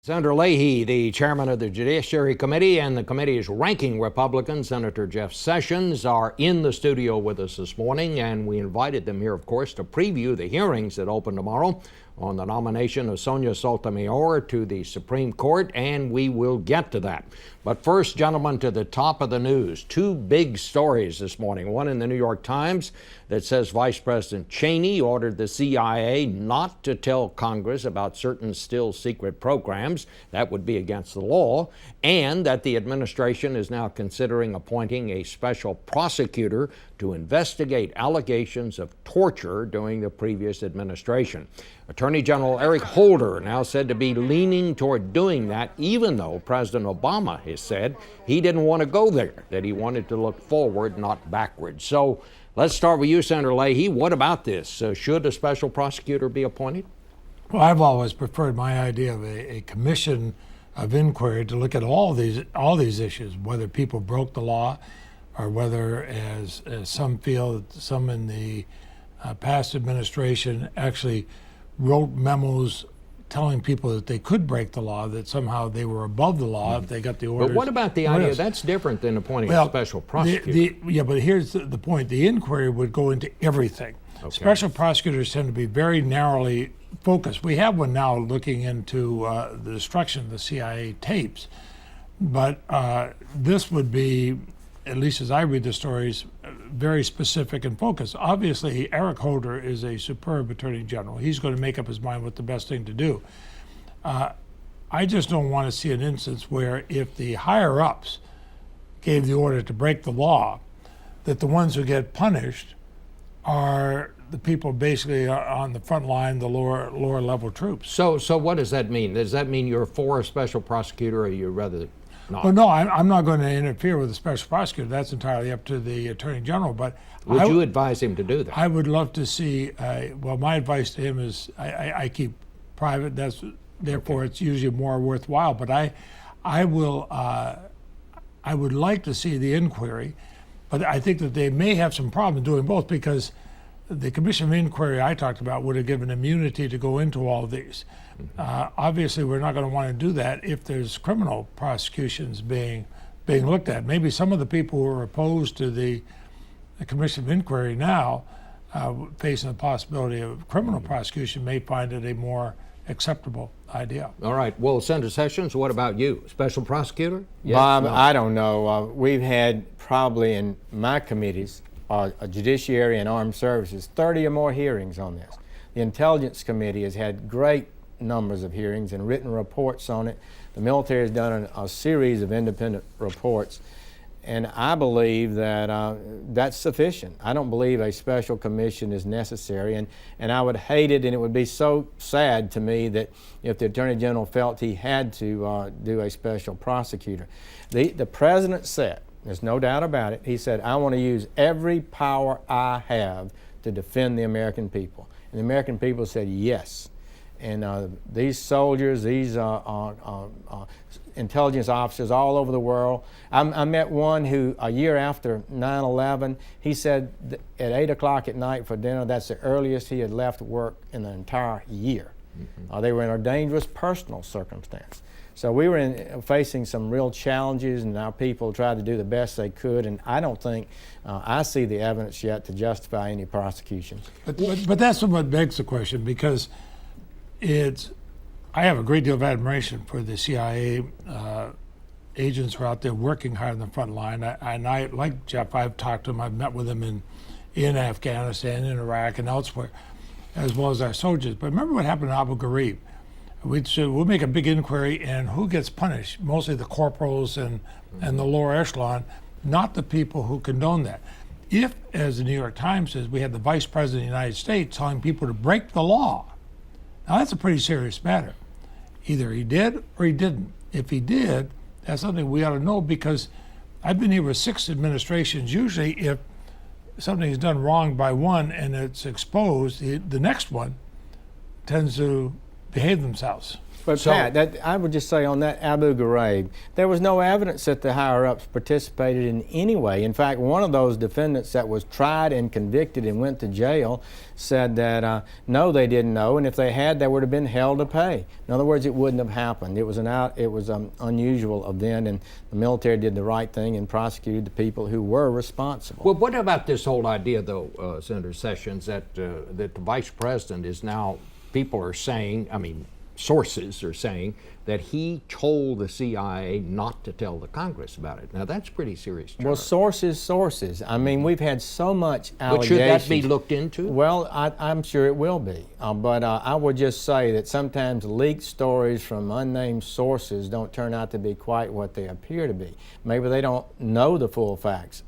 Senator Leahy, the chairman of the Judiciary Committee, and the committee's ranking Republican, Senator Jeff Sessions, are in the studio with us this morning, and we invited them here, of course, to preview the hearings that open tomorrow on the nomination of Sonia Sotomayor to the Supreme Court, and we will get to that. But first, gentlemen, to the top of the news. Two big stories this morning. One in the New York Times that says Vice President Cheney ordered the CIA not to tell Congress about certain still secret programs. That would be against the law. And that the administration is now considering appointing a special prosecutor to investigate allegations of torture during the previous administration. Attorney General Eric Holder now said to be leaning toward doing that, even though President Obama has said he didn't want to go there, that he wanted to look forward, not backwards. So let's start with you, Senator Leahy. What about this? Should a special prosecutor be appointed? Well, I've always preferred my idea of a commission of inquiry to look at all these issues, whether people broke the law or whether, as some feel, some in the past administration actually wrote memos telling people that they could break the law, that somehow they were above the law if they got the orders. But what about the idea that's different than appointing a special prosecutor? Yeah, but here's the point. The inquiry would go into everything. Okay. Special prosecutors tend to be very narrowly focused. We have one now looking into the destruction of the CIA tapes, but this would be, at least as I read the stories, very specific and focused. Obviously, Eric Holder is a superb attorney general. He's going to make up his mind what the best thing to do. I just don't want to see an instance where if the higher-ups gave the order to break the law, that the ones who get punished are the people basically on the front line, the lower level troops. So what does that mean? Does that mean you're for a special prosecutor, or you rather not? Well, no, I'm not going to interfere with the special prosecutor. That's entirely up to the Attorney General. But would you advise him to do that? I would love to see. Well, my advice to him is I keep private. Therefore it's usually more worthwhile. But I would like to see the inquiry, but I think that they may have some problem doing both, because the commission of inquiry I talked about would have given immunity to go into all of these. Obviously, we're not going to want to do that if there's criminal prosecutions being looked at. Maybe some of the people who are opposed to the commission of inquiry now, facing the possibility of criminal prosecution, may find it a more acceptable idea. All right. Well, Senator Sessions, what about you? Special prosecutor? Yes, Bob, no? I don't know. We've had probably in my committees, Judiciary and Armed Services, 30 or more hearings on this. The Intelligence Committee has had great numbers of hearings and written reports on it. The military has done a series of independent reports, and I believe that that's sufficient. I don't believe a special commission is necessary, and I would hate it, and it would be so sad to me that if the Attorney General felt he had to do a special prosecutor. The President said, there's no doubt about it, he said, I want to use every power I have to defend the American people. And the American people said yes. And these soldiers, these intelligence officers all over the world. I met one who, a year after 9/11, he said at 8 o'clock at night for dinner, that's the earliest he had left work in the entire year. Mm-hmm. They were in a dangerous personal circumstance. So we were facing some real challenges, and our people tried to do the best they could, and I don't think I see the evidence yet to justify any prosecutions. But that's what begs the question, because I have a great deal of admiration for the CIA agents who are out there working hard on the front line. And I, like Jeff, I've talked to them, I've met with them in Afghanistan, in Iraq, and elsewhere, as well as our soldiers. But remember what happened in Abu Ghraib? We'll make a big inquiry, and who gets punished? Mostly the corporals and the lower echelon, not the people who condone that. If, as the New York Times says, we had the Vice President of the United States telling people to break the law, now that's a pretty serious matter. Either he did or he didn't. If he did, that's something we ought to know, because I've been here with 6 administrations. Usually if something is done wrong by one and it's exposed, the next one tends to behave themselves. But So- Pat, I would just say on that Abu Ghraib, there was no evidence that the higher-ups participated in any way. In fact, one of those defendants that was tried and convicted and went to jail said that no, they didn't know, and if they had, they would have been held to pay. In other words, it wouldn't have happened. It was an unusual event, and the military did the right thing and prosecuted the people who were responsible. Well, what about this whole idea, though, Senator Sessions, that the vice president is now, people are saying, I mean, sources are saying that he told the CIA not to tell the Congress about it. Now, that's pretty serious charge. Well, sources. I mean, we've had so much But allegations. should that be looked into? Well, I'm sure it will be. But I would just say that sometimes leaked stories from unnamed sources don't turn out to be quite what they appear to be. Maybe they don't know the full facts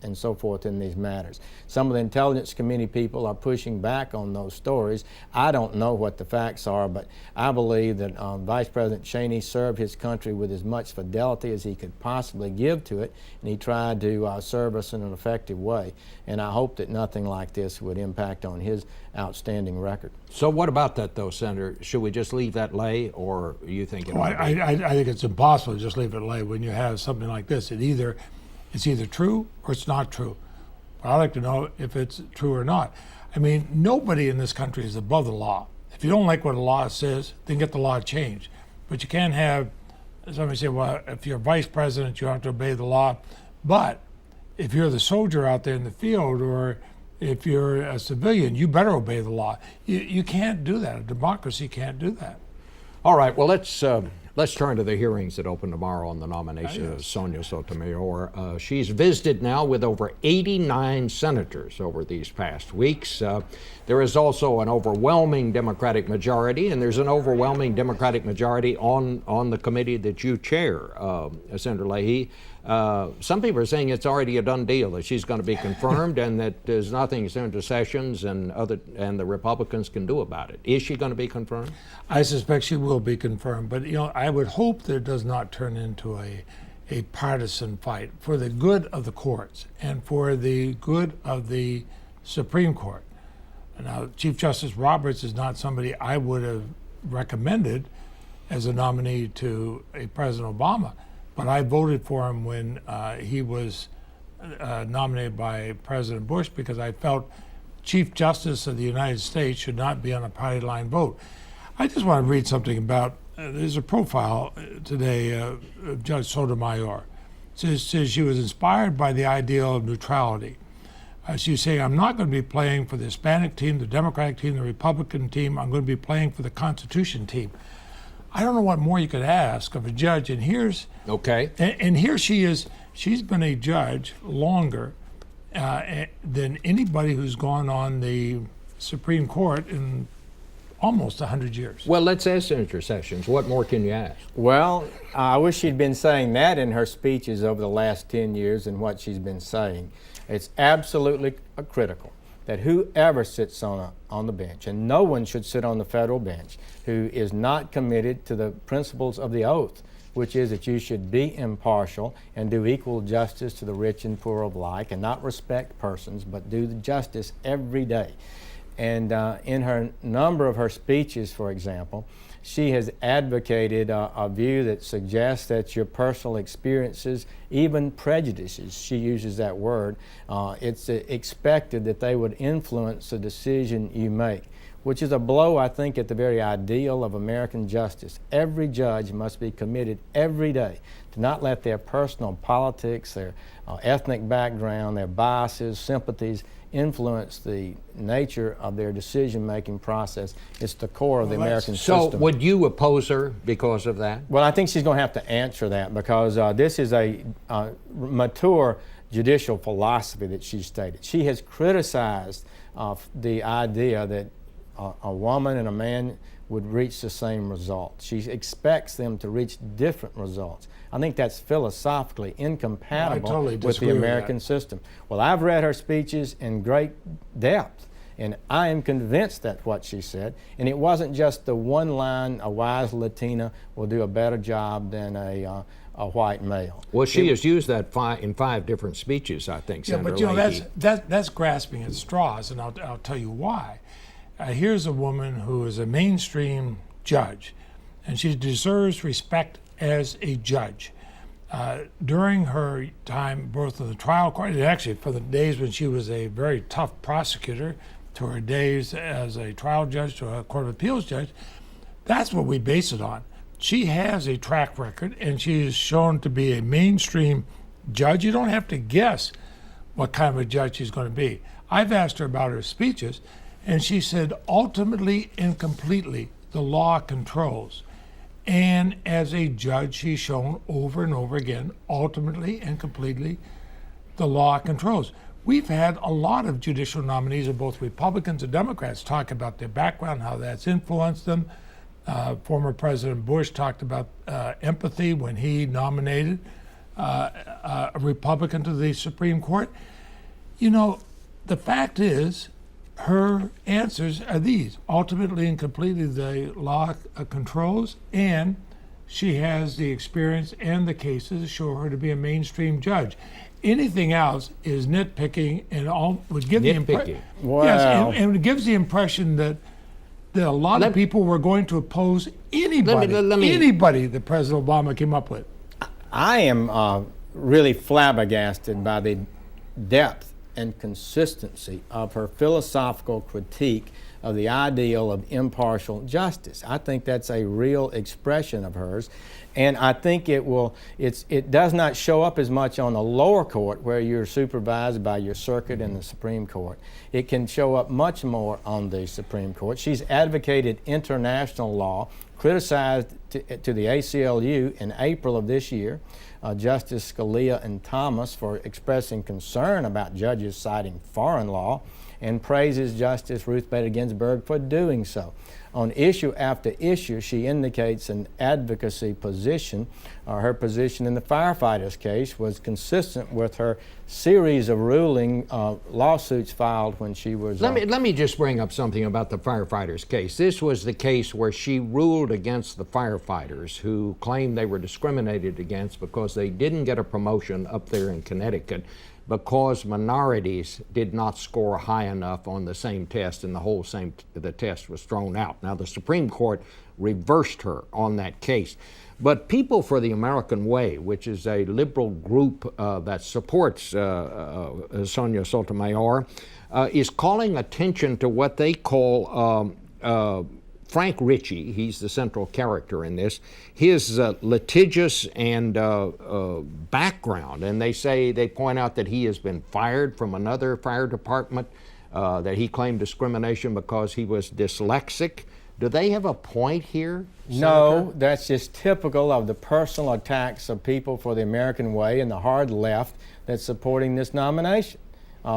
and so forth in these matters. Some of the Intelligence Committee people are pushing back on those stories. I don't know what the facts are, but I believe that Vice President Cheney served his country with as much fidelity as he could possibly give to it, and he tried to serve us in an effective way. And I hope that nothing like this would impact on his outstanding record. So what about that, though, Senator? Should we just leave that lay, or you think it ought to be? I think it's impossible to just leave it lay when you have something like this. It's either true or it's not true. But I'd like to know if it's true or not. I mean, nobody in this country is above the law. If you don't like what a law says, then get the law changed. But you can't have somebody say, well, if you're vice president, you have to obey the law. But if you're the soldier out there in the field, or if you're a civilian, you better obey the law. You can't do that. A democracy can't do that. All right, well, let's turn to the hearings that open tomorrow on the nomination of Sonia Sotomayor. She's visited now with over 89 senators over these past weeks. There is also an overwhelming Democratic majority, and there's an overwhelming Democratic majority on the committee that you chair, Senator Leahy. Some people are saying it's already a done deal, that she's going to be confirmed and that there's nothing Senator Sessions and the Republicans can do about it. Is she going to be confirmed? I suspect she will be confirmed, but I would hope that it does not turn into a partisan fight for the good of the courts and for the good of the Supreme Court. Now, Chief Justice Roberts is not somebody I would have recommended as a nominee to a President Obama, but I voted for him when he was nominated by President Bush, because I felt Chief Justice of the United States should not be on a party line vote. I just want to read something about, there's a profile today of Judge Sotomayor. It says she was inspired by the ideal of neutrality. She's saying, I'm not going to be playing for the Hispanic team, the Democratic team, the Republican team. I'm going to be playing for the Constitution team. I don't know what more you could ask of a judge. And here's Okay. and here she is. She's been a judge longer than anybody who's gone on the Supreme Court in almost 100 years. Well, let's ask Senator Sessions. What more can you ask? Well, I wish she'd been saying that in her speeches over the last 10 years and what she's been saying. It's absolutely critical that whoever sits on the bench, and no one should sit on the federal bench, who is not committed to the principles of the oath, which is that you should be impartial and do equal justice to the rich and poor alike, and not respect persons, but do the justice every day. And in her number of her speeches, for example, she has advocated a view that suggests that your personal experiences, even prejudices, she uses that word, it's expected that they would influence the decision you make, which is a blow, I think, at the very ideal of American justice. Every judge must be committed every day to not let their personal politics, their ethnic background, their biases, sympathies influence the nature of their decision-making process. It's the core of the American So system. would you oppose her because of that? Well, I think she's going to have to answer that, because this is a mature judicial philosophy that she stated. She has criticized the idea that a woman and a man would reach the same result. She expects them to reach different results. I think that's philosophically incompatible totally with the disagree with American that. system. Well, I've read her speeches in great depth, and I am convinced that's what she said. And it wasn't just the one line, a wise Latina will do a better job than a white male. Well, she has used that in 5 different speeches, I think, Yeah, Senator but Leahy. that's grasping at straws, and I'll tell you why. Here's a woman who is a mainstream judge, and she deserves respect as a judge. During her time, both in the trial court, and actually for the days when she was a very tough prosecutor, to her days as a trial judge, to a court of appeals judge, that's what we base it on. She has a track record, and she is shown to be a mainstream judge. You don't have to guess what kind of a judge she's going to be. I've asked her about her speeches, and she said, ultimately and completely, the law controls. And as a judge, she's shown over and over again, ultimately and completely, the law controls. We've had a lot of judicial nominees of both Republicans and Democrats talk about their background, how that's influenced them. Former President Bush talked about empathy when he nominated a Republican to the Supreme Court. You know, the fact is, her answers are these. Ultimately and completely, the law controls, and she has the experience and the cases to show her to be a mainstream judge. Anything else is nitpicking and all would give the impression. Wow. Yes, and it gives the impression that a lot of people were going to oppose anybody, anybody that President Obama came up with. I am really flabbergasted by the depth and consistency of her philosophical critique of the ideal of impartial justice. I think that's a real expression of hers, and I think it does not show up as much on the lower court where you're supervised by your circuit and the Supreme Court. It can show up much more on the Supreme Court. She's advocated international law, criticized to the ACLU in April of this year, Justice Scalia and Thomas for expressing concern about judges citing foreign law, and praises Justice Ruth Bader Ginsburg for doing so. On issue after issue, she indicates an advocacy position. Her position in the firefighters case was consistent with her series of ruling lawsuits filed when she was... Let me just bring up something about the firefighters case. This was the case where she ruled against the firefighters who claimed they were discriminated against because they didn't get a promotion up there in Connecticut because minorities did not score high enough on the same test, and the test was thrown out. Now, the Supreme Court reversed her on that case. But People for the American Way, which is a liberal group that supports Sonia Sotomayor, is calling attention to what they call Frank Ritchie. He's the central character in this. His litigious and background, and they point out that he has been fired from another fire department, that he claimed discrimination because he was dyslexic. Do they have a point here, Senator? No, that's just typical of the personal attacks of People for the American Way and the hard left that's supporting this nomination.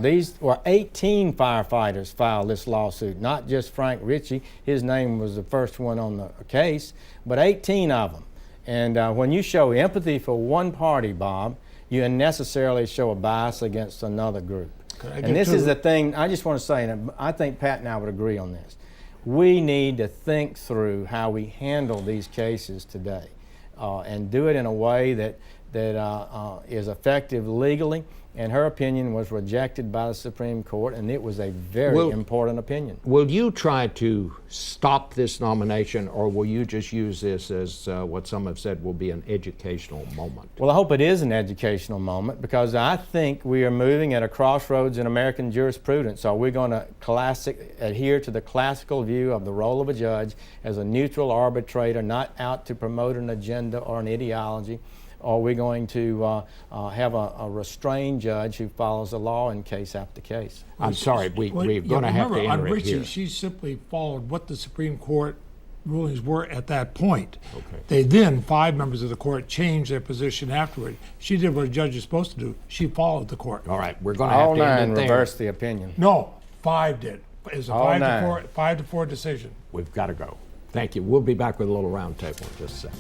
These were 18 firefighters filed this lawsuit, not just Frank Ritchie. His name was the first one on the case, but 18 of them. And when you show empathy for one party, Bob, you unnecessarily show a bias against another group. And this is the thing, I just want to say, and I think Pat and I would agree on this. We need to think through how we handle these cases today and do it in a way that is effective legally. And her opinion was rejected by the Supreme Court, and it was a very important opinion. Will you try to stop this nomination, or will you just use this as what some have said will be an educational moment? Well, I hope it is an educational moment, because I think we are moving at a crossroads in American jurisprudence. Are we going to adhere to the classical view of the role of a judge as a neutral arbitrator, not out to promote an agenda or an ideology? Or are we going to have a restrained judge who follows the law in case after case? I'm sorry, we're going to have to enter it here. She simply followed what the Supreme Court rulings were at that point. Okay. They then, 5 members of the court, changed their position afterward. She did what a judge is supposed to do. She followed the court. All right, we're going to have All to end 9 it there. reversed the opinion. No, 5 did. It was a All 5 to 4 decision. We've got to go. Thank you. We'll be back with a little round table in just a second.